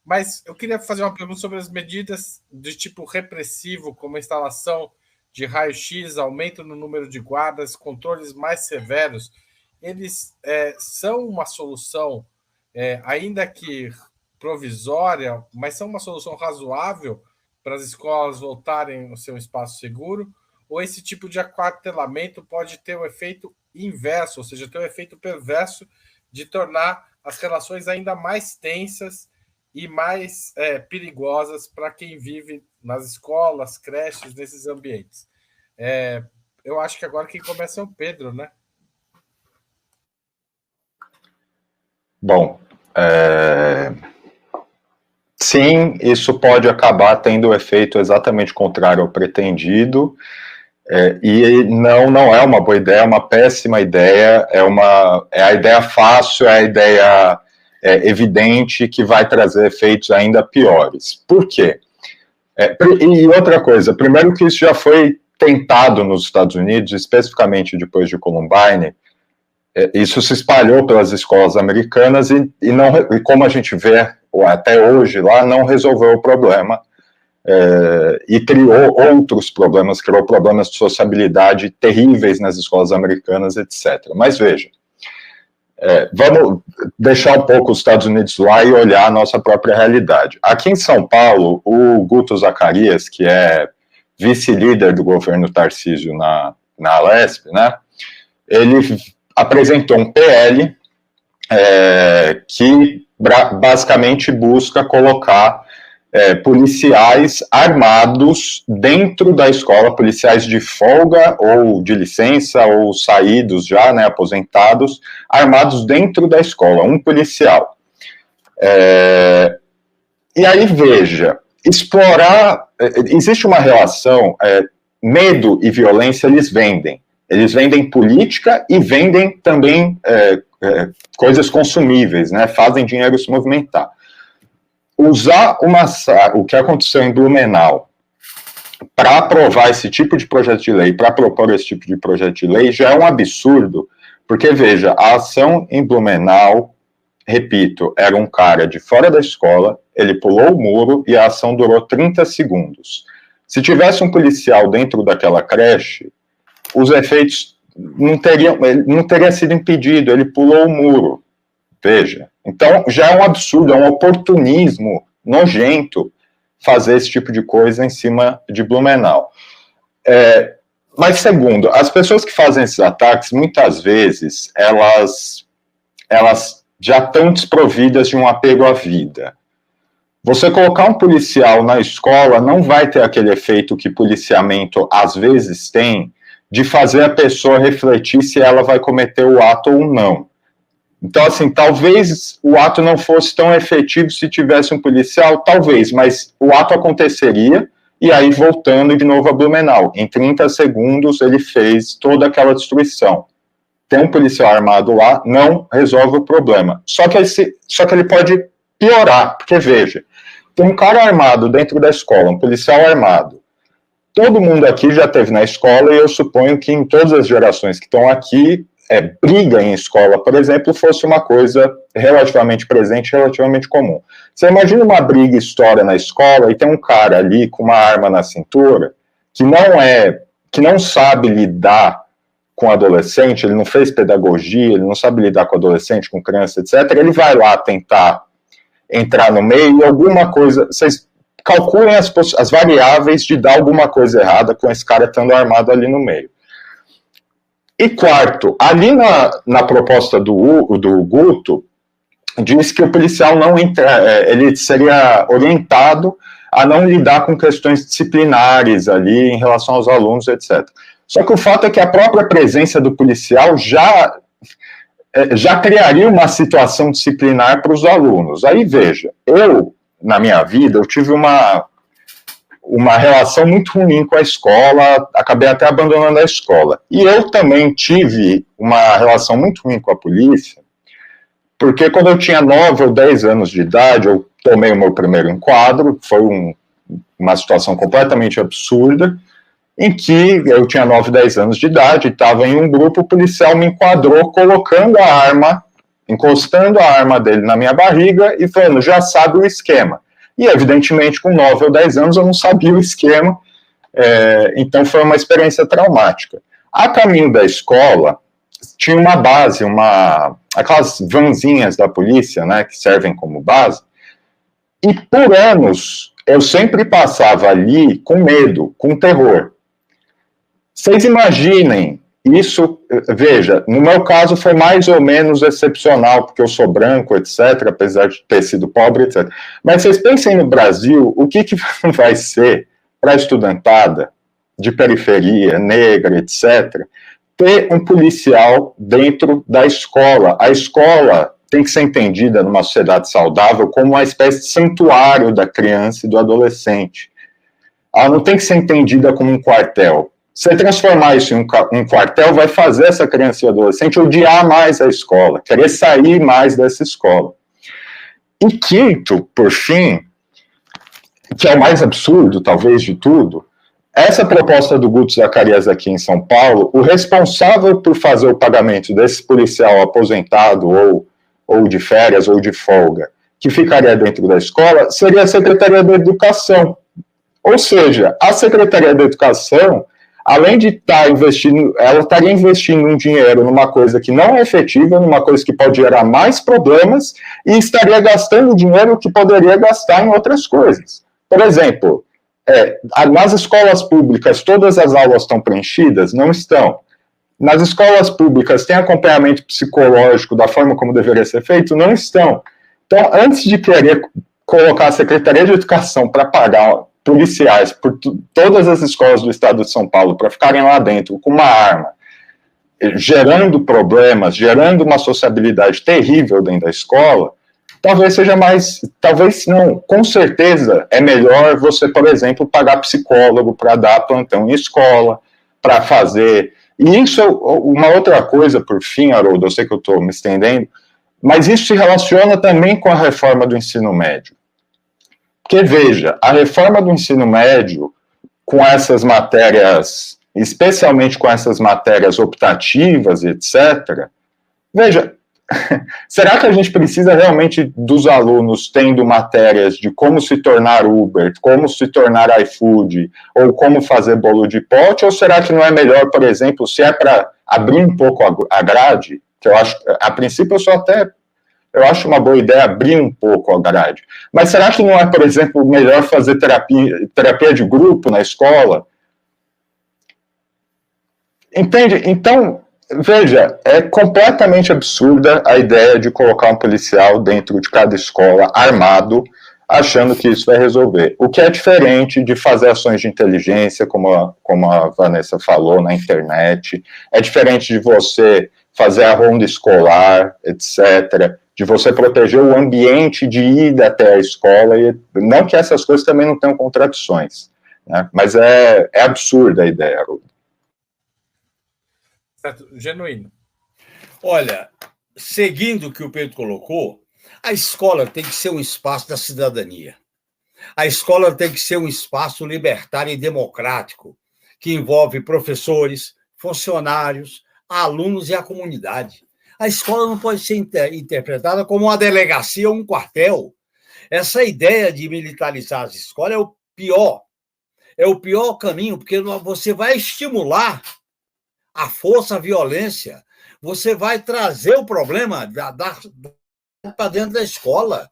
Mas eu queria fazer uma pergunta sobre as medidas de tipo repressivo, como a instalação de raio-x, aumento no número de guardas, controles mais severos. Eles são uma solução, ainda que provisória, mas são uma solução razoável para as escolas voltarem ao seu espaço seguro? Ou esse tipo de aquartelamento pode ter o efeito inverso, ou seja, ter o efeito perverso de tornar as relações ainda mais tensas e mais perigosas para quem vive nas escolas, creches, nesses ambientes? Eu acho que agora quem começa é o Pedro, né? Bom, sim, isso pode acabar tendo o efeito exatamente contrário ao pretendido, e não é uma boa ideia, é uma péssima ideia, é a ideia fácil, é a ideia evidente que vai trazer efeitos ainda piores. Por quê? E outra coisa, primeiro que isso já foi tentado nos Estados Unidos, especificamente depois de Columbine, isso se espalhou pelas escolas americanas e como a gente vê até hoje lá, não resolveu o problema e criou outros problemas, criou problemas de sociabilidade terríveis nas escolas americanas, etc. Mas veja, vamos deixar um pouco os Estados Unidos lá e olhar a nossa própria realidade. Aqui em São Paulo, o Guto Zacarias, que é vice-líder do governo Tarcísio na Alesp, né, ele apresentou um PL que basicamente busca colocar policiais armados dentro da escola, policiais de folga ou de licença ou saídos já, né, aposentados, armados dentro da escola, um policial. E aí, veja, existe uma relação, medo e violência eles vendem política e vendem também coisas consumíveis, né, fazem dinheiro se movimentar. Usar o que aconteceu em Blumenau para aprovar esse tipo de projeto de lei, para propor esse tipo de projeto de lei, já é um absurdo, porque, veja, a ação em Blumenau, repito, era um cara de fora da escola, ele pulou o muro e a ação durou 30 segundos. Se tivesse um policial dentro daquela creche, os efeitos não teria sido impedido, ele pulou o muro. Veja, então já é um absurdo, é um oportunismo nojento fazer esse tipo de coisa em cima de Blumenau. Mas segundo, as pessoas que fazem esses ataques, muitas vezes, elas já estão desprovidas de um apego à vida. Você colocar um policial na escola não vai ter aquele efeito que policiamento às vezes tem, de fazer a pessoa refletir se ela vai cometer o ato ou não. Então, assim, talvez o ato não fosse tão efetivo se tivesse um policial, talvez, mas o ato aconteceria, e aí, voltando de novo a Blumenau, em 30 segundos ele fez toda aquela destruição. Tem um policial armado lá, não resolve o problema. Só que ele pode piorar, porque, veja, tem um cara armado dentro da escola, um policial armado. Todo mundo aqui já esteve na escola, e eu suponho que em todas as gerações que estão aqui, briga em escola, por exemplo, fosse uma coisa relativamente presente, relativamente comum. Você imagina uma briga história na escola e tem um cara ali com uma arma na cintura que não sabe lidar com adolescente, ele não fez pedagogia, ele não sabe lidar com adolescente, com criança, etc. Ele vai lá tentar entrar no meio e alguma coisa... Vocês calculem as variáveis de dar alguma coisa errada com esse cara estando armado ali no meio. E quarto, ali na proposta do Guto, diz que o policial ele seria orientado a não lidar com questões disciplinares ali em relação aos alunos, etc. Só que o fato é que a própria presença do policial já criaria uma situação disciplinar para os alunos. Aí, veja, na minha vida, eu tive uma relação muito ruim com a escola, acabei até abandonando a escola. E eu também tive uma relação muito ruim com a polícia, porque quando eu tinha 9 ou 10 anos de idade, eu tomei o meu primeiro enquadro, foi uma situação completamente absurda, em que eu tinha 9, 10 anos de idade, estava em um grupo, o policial me enquadrou colocando a arma encostando a arma dele na minha barriga e falando, já sabe o esquema. E, evidentemente, com 9 ou 10 anos, eu não sabia o esquema, então foi uma experiência traumática. A caminho da escola, tinha uma base, aquelas vanzinhas da polícia, né, que servem como base, e por anos eu sempre passava ali com medo, com terror. Vocês imaginem, isso, veja, no meu caso foi mais ou menos excepcional, porque eu sou branco, etc., apesar de ter sido pobre, etc. Mas vocês pensem no Brasil, o que vai ser para a estudantada de periferia, negra, etc., ter um policial dentro da escola. A escola tem que ser entendida numa sociedade saudável como uma espécie de santuário da criança e do adolescente. Ela não tem que ser entendida como um quartel. Se transformar isso em um quartel, vai fazer essa criança e adolescente odiar mais a escola, querer sair mais dessa escola. E quinto, por fim, que é o mais absurdo, talvez, de tudo, essa proposta do Guto Zacarias aqui em São Paulo, o responsável por fazer o pagamento desse policial aposentado ou de férias ou de folga, que ficaria dentro da escola, seria a Secretaria da Educação. Ou seja, a Secretaria da Educação, além de estar investindo, ela estaria investindo um dinheiro numa coisa que não é efetiva, numa coisa que pode gerar mais problemas, e estaria gastando dinheiro que poderia gastar em outras coisas. Por exemplo, nas escolas públicas, todas as aulas estão preenchidas? Não estão. Nas escolas públicas, tem acompanhamento psicológico da forma como deveria ser feito? Não estão. Então, antes de querer colocar a Secretaria de Educação para pagar policiais por todas as escolas do estado de São Paulo para ficarem lá dentro com uma arma, gerando problemas, gerando uma sociabilidade terrível dentro da escola, talvez seja mais, talvez não, com certeza é melhor você, por exemplo, pagar psicólogo para dar plantão em escola, para fazer. E isso é uma outra coisa, por fim, Haroldo, eu sei que eu estou me estendendo, mas isso se relaciona também com a reforma do ensino médio. Porque, veja, a reforma do ensino médio, com essas matérias, especialmente com essas matérias optativas, etc., veja, será que a gente precisa realmente dos alunos tendo matérias de como se tornar Uber, como se tornar iFood, ou como fazer bolo de pote, ou será que não é melhor, por exemplo, se é para abrir um pouco a grade, que eu acho, a princípio eu acho uma boa ideia abrir um pouco a grade. Mas será que não é, por exemplo, melhor fazer terapia de grupo na escola? Entende? Então, veja, é completamente absurda a ideia de colocar um policial dentro de cada escola armado, achando que isso vai resolver. O que é diferente de fazer ações de inteligência, como a Vanessa falou, na internet, é diferente de você fazer a ronda escolar, etc., de você proteger o ambiente de ida até a escola, e não que essas coisas também não tenham contradições, né? Mas é absurda a ideia, Haroldo. Certo, genuíno. Olha, seguindo o que o Pedro colocou, a escola tem que ser um espaço da cidadania. A escola tem que ser um espaço libertário e democrático, que envolve professores, funcionários, alunos e a comunidade. A escola não pode ser interpretada como uma delegacia ou um quartel. Essa ideia de militarizar as escolas é o pior caminho, porque você vai estimular a força, a violência, você vai trazer o problema para dentro da escola.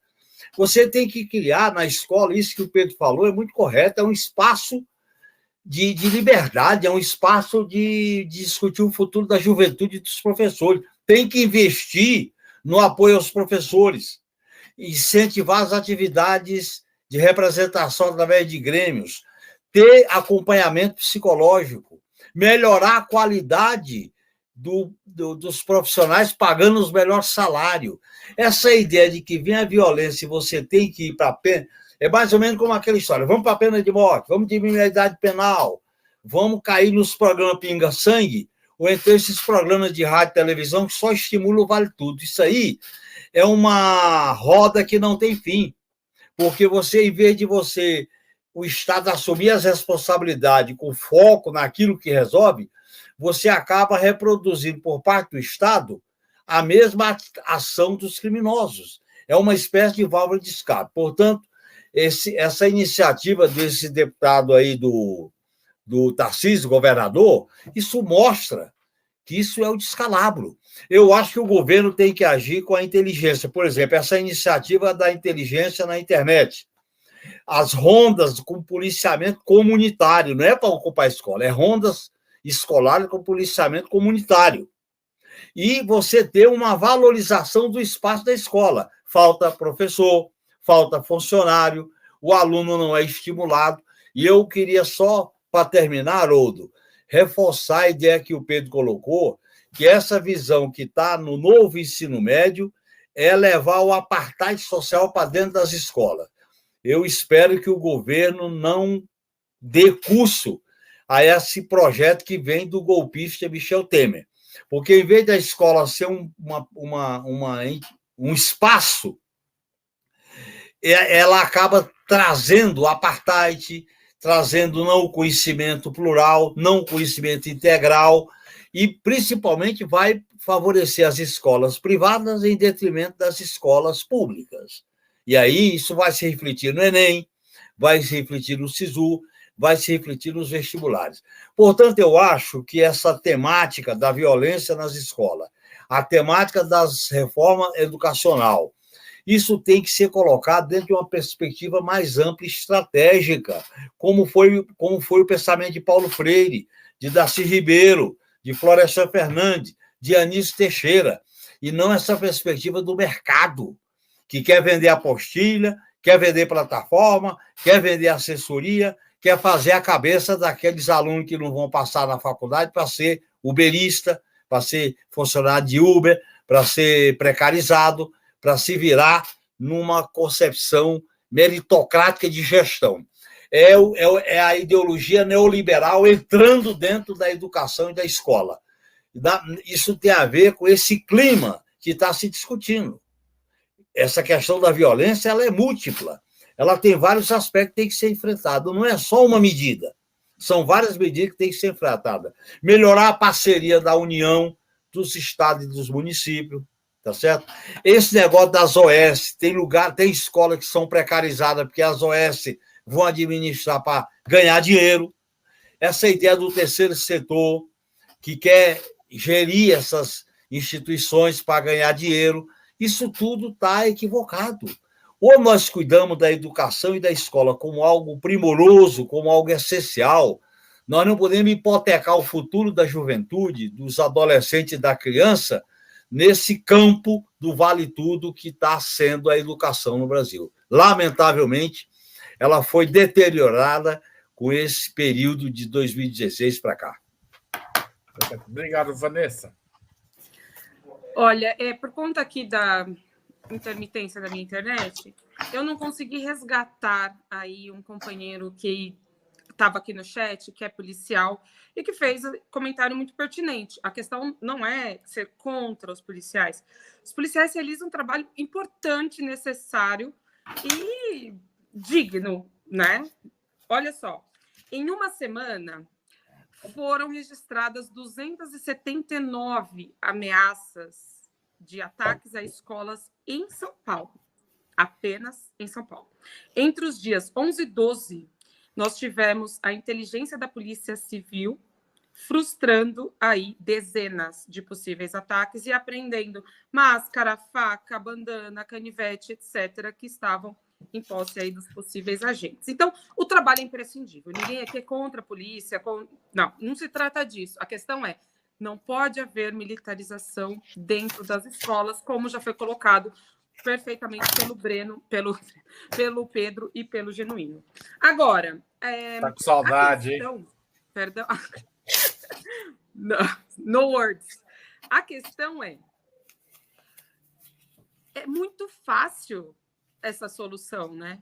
Você tem que criar na escola, isso que o Pedro falou é muito correto, é um espaço de liberdade, é um espaço de discutir o futuro da juventude e dos professores. Tem que investir no apoio aos professores, incentivar as atividades de representação através de grêmios, ter acompanhamento psicológico, melhorar a qualidade dos profissionais pagando os melhores salários. Essa ideia de que vem a violência e você tem que ir para a pena, é mais ou menos como aquela história, vamos para a pena de morte, vamos diminuir a idade penal, vamos cair nos programas pinga-sangue, ou então esses programas de rádio e televisão que só estimulam o vale tudo. Isso aí é uma roda que não tem fim, porque você, em vez de o Estado assumir as responsabilidades com foco naquilo que resolve, você acaba reproduzindo por parte do Estado a mesma ação dos criminosos. É uma espécie de válvula de escape. Portanto, essa iniciativa desse deputado aí do Tarcísio, governador, isso mostra que isso é o descalabro. Eu acho que o governo tem que agir com a inteligência. Por exemplo, essa iniciativa da inteligência na internet. As rondas com policiamento comunitário, não é para ocupar a escola, é rondas escolares com policiamento comunitário. E você ter uma valorização do espaço da escola. Falta professor, falta funcionário, o aluno não é estimulado. E eu queria só, para terminar, Haroldo, reforçar a ideia que o Pedro colocou, que essa visão que está no novo ensino médio é levar o apartheid social para dentro das escolas. Eu espero que o governo não dê curso a esse projeto que vem do golpista Michel Temer. Porque, em vez da escola ser um espaço, ela acaba trazendo apartheid, trazendo não conhecimento plural, não conhecimento integral, e, principalmente, vai favorecer as escolas privadas em detrimento das escolas públicas. E aí isso vai se refletir no Enem, vai se refletir no SISU, vai se refletir nos vestibulares. Portanto, eu acho que essa temática da violência nas escolas, a temática das reformas educacional, isso tem que ser colocado dentro de uma perspectiva mais ampla e estratégica, como foi o pensamento de Paulo Freire, de Darcy Ribeiro, de Florestan Fernandes, de Anísio Teixeira, e não essa perspectiva do mercado, que quer vender apostila, quer vender plataforma, quer vender assessoria, quer fazer a cabeça daqueles alunos que não vão passar na faculdade para ser uberista, para ser funcionário de Uber, para ser precarizado, para se virar numa concepção meritocrática de gestão. É a ideologia neoliberal entrando dentro da educação e da escola. Isso tem a ver com esse clima que está se discutindo. Essa questão da violência ela é múltipla. Ela tem vários aspectos que têm que ser enfrentados. Não é só uma medida. São várias medidas que têm que ser enfrentadas. Melhorar a parceria da União, dos estados e dos municípios, tá certo? Esse negócio das OS, tem escolas que são precarizadas porque as OS vão administrar para ganhar dinheiro. Essa ideia do terceiro setor, que quer gerir essas instituições para ganhar dinheiro, isso tudo está equivocado. Ou nós cuidamos da educação e da escola como algo primoroso, como algo essencial, nós não podemos hipotecar o futuro da juventude, dos adolescentes e da criança, nesse campo do vale-tudo que está sendo a educação no Brasil. Lamentavelmente, ela foi deteriorada com esse período de 2016 para cá. Obrigado, Vanessa. Olha, por conta aqui da intermitência da minha internet, eu não consegui resgatar aí um companheiro que estava aqui no chat, que é policial, e que fez um comentário muito pertinente. A questão não é ser contra os policiais. Os policiais realizam um trabalho importante, necessário e digno, né? Olha só, em uma semana foram registradas 279 ameaças de ataques a escolas em São Paulo, apenas em São Paulo. Entre os dias 11 e 12, nós tivemos a inteligência da Polícia Civil frustrando aí dezenas de possíveis ataques e apreendendo máscara, faca, bandana, canivete, etc., que estavam em posse aí dos possíveis agentes. Então, o trabalho é imprescindível. Ninguém aqui é contra a polícia. Não se trata disso. A questão é, não pode haver militarização dentro das escolas, como já foi colocado perfeitamente pelo Breno, pelo Pedro e pelo Genuíno. Agora... Tá com saudade, hein? Perdão. No words. A questão é muito fácil essa solução, né?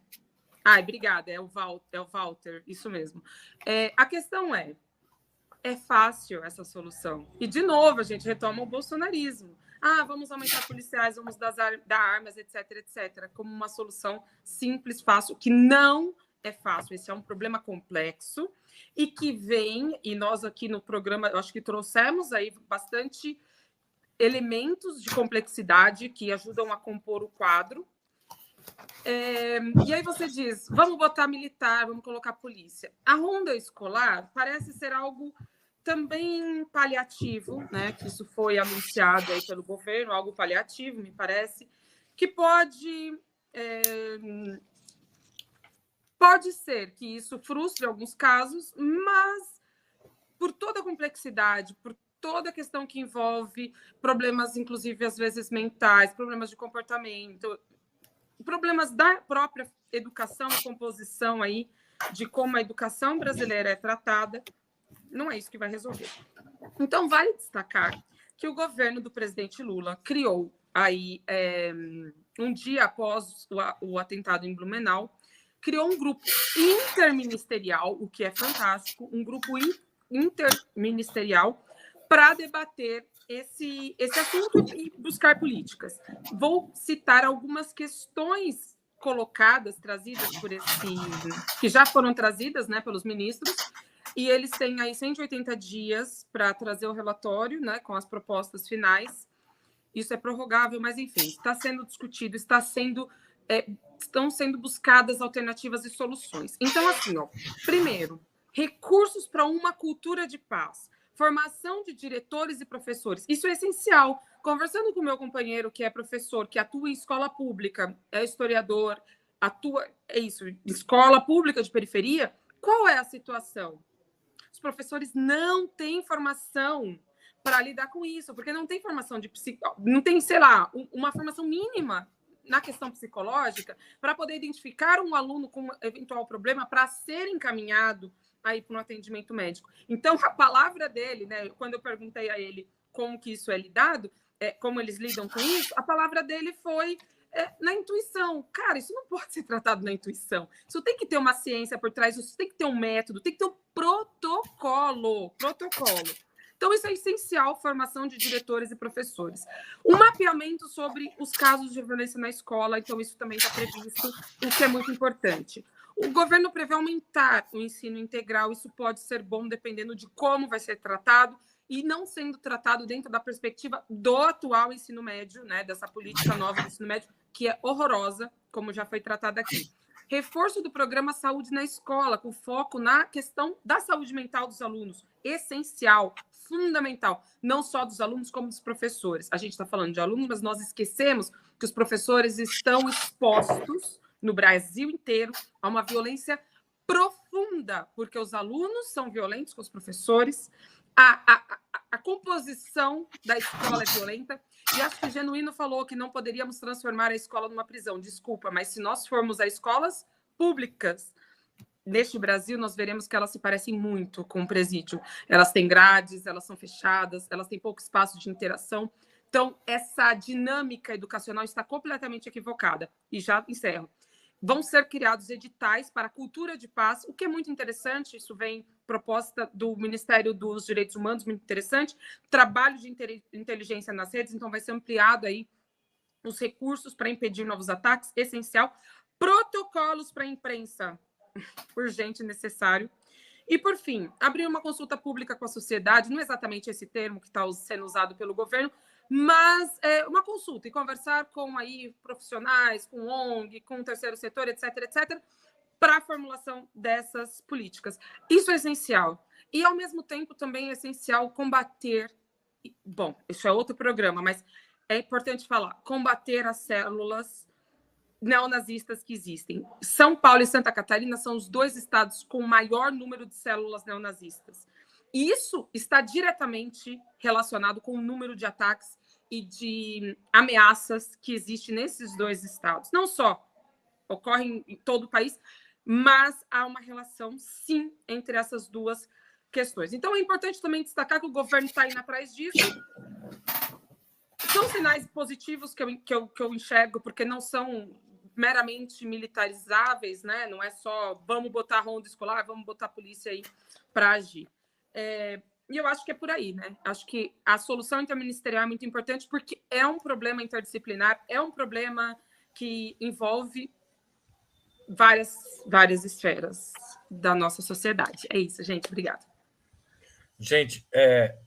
Obrigada, é o Walter, isso mesmo. A questão é fácil essa solução. E, de novo, a gente retoma o bolsonarismo. Vamos aumentar policiais, vamos dar armas, etc., etc., como uma solução simples, fácil, que não é fácil. Esse é um problema complexo e que vem, e nós aqui no programa, eu acho que trouxemos aí bastante elementos de complexidade que ajudam a compor o quadro. E aí você diz, vamos botar militar, vamos colocar polícia. A ronda escolar parece ser algo também paliativo, né? Que isso foi anunciado aí pelo governo, algo paliativo, me parece, que pode ser que isso frustre alguns casos, mas por toda a complexidade, por toda a questão que envolve problemas, inclusive, às vezes, mentais, problemas de comportamento, problemas da própria educação e composição aí, de como a educação brasileira é tratada, não é isso que vai resolver. Então, vale destacar que o governo do presidente Lula criou aí, um dia após o atentado em Blumenau, criou um grupo interministerial, o que é fantástico, um grupo interministerial para debater esse assunto e buscar políticas. Vou citar algumas questões colocadas, trazidas por que já foram trazidas, né, pelos ministros, e eles têm aí 180 dias para trazer o relatório, né, com as propostas finais. Isso é prorrogável, mas, enfim, está sendo discutido, estão sendo buscadas alternativas e soluções. Então, assim, primeiro, recursos para uma cultura de paz, formação de diretores e professores. Isso é essencial. Conversando com o meu companheiro, que é professor, que atua em escola pública, é historiador, escola pública de periferia, qual é a situação? Os professores não têm formação para lidar com isso, porque não tem formação não tem, sei lá, uma formação mínima na questão psicológica para poder identificar um aluno com um eventual problema para ser encaminhado aí para um atendimento médico. Então, a palavra dele, né, quando eu perguntei a ele como que isso é lidado, como eles lidam com isso, a palavra dele foi na intuição. Cara, isso não pode ser tratado na intuição. Isso tem que ter uma ciência por trás, isso tem que ter um método, tem que ter um protocolo. Então, isso é essencial, formação de diretores e professores. Um mapeamento sobre os casos de violência na escola, então isso também está previsto, o que é muito importante. O governo prevê aumentar o ensino integral, isso pode ser bom dependendo de como vai ser tratado, e não sendo tratado dentro da perspectiva do atual ensino médio, né, dessa política nova do ensino médio, que é horrorosa, como já foi tratada aqui. Reforço do programa Saúde na Escola, com foco na questão da saúde mental dos alunos. Essencial, fundamental, não só dos alunos, como dos professores. A gente está falando de alunos, mas nós esquecemos que os professores estão expostos, no Brasil inteiro, a uma violência profunda, porque os alunos são violentos com os professores, a composição da escola é violenta, e acho que o Genuíno falou que não poderíamos transformar a escola numa prisão. Desculpa, mas se nós formos a escolas públicas neste Brasil, nós veremos que elas se parecem muito com um presídio. Elas têm grades, elas são fechadas, elas têm pouco espaço de interação. Então, essa dinâmica educacional está completamente equivocada. E já encerro. Vão ser criados editais para a cultura de paz, o que é muito interessante, isso vem proposta do Ministério dos Direitos Humanos, muito interessante, trabalho de inteligência nas redes, então vai ser ampliado aí os recursos para impedir novos ataques, essencial, protocolos para a imprensa, urgente e necessário. E, por fim, abrir uma consulta pública com a sociedade, não é exatamente esse termo que está sendo usado pelo governo, mas uma consulta e conversar com aí profissionais, com ONG, com o terceiro setor, etc., para a formulação dessas políticas. Isso é essencial. E, ao mesmo tempo, também é essencial combater... Bom, isso é outro programa, mas é importante falar, combater as células neonazistas que existem. São Paulo e Santa Catarina são os dois estados com o maior número de células neonazistas. E isso está diretamente relacionado com o número de ataques e de ameaças que existem nesses dois estados. Não só ocorrem em todo o país, mas há uma relação, sim, entre essas duas questões. Então, é importante também destacar que o governo está indo atrás disso. São sinais positivos que eu enxergo, porque não são meramente militarizáveis, né? Não é só vamos botar ronda escolar, vamos botar a polícia aí para agir. E eu acho que é por aí, né? Acho que a solução interministerial é muito importante porque é um problema interdisciplinar, é um problema que envolve várias esferas da nossa sociedade. É isso, gente. Obrigada. Gente,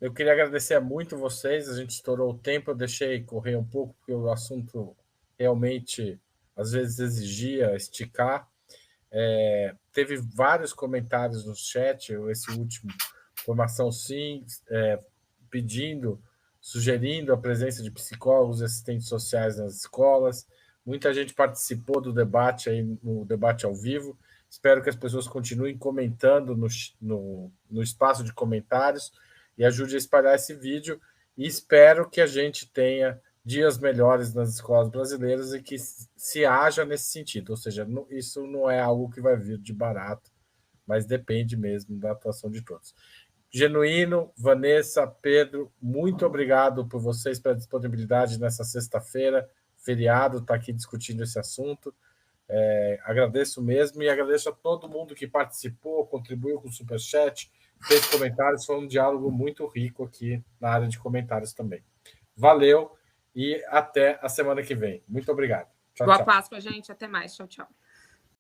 eu queria agradecer muito vocês. A gente estourou o tempo, eu deixei correr um pouco, porque o assunto realmente, às vezes, exigia esticar. Teve vários comentários no chat, esse último, Formação Sim, pedindo, sugerindo a presença de psicólogos e assistentes sociais nas escolas. Muita gente participou do debate aí, no debate ao vivo. Espero que as pessoas continuem comentando no espaço de comentários e ajude a espalhar esse vídeo. E espero que a gente tenha dias melhores nas escolas brasileiras e que se haja nesse sentido. Ou seja, isso não é algo que vai vir de barato, mas depende mesmo da atuação de todos. Genuíno, Vanessa, Pedro, muito obrigado por vocês, pela disponibilidade nessa sexta-feira, feriado, estar aqui discutindo esse assunto. Agradeço mesmo e agradeço a todo mundo que participou, contribuiu com o Superchat, fez comentários. Foi um diálogo muito rico aqui na área de comentários também. Valeu e até a semana que vem. Muito obrigado. Tchau, Boa tchau. Páscoa, gente. Até mais. Tchau, tchau.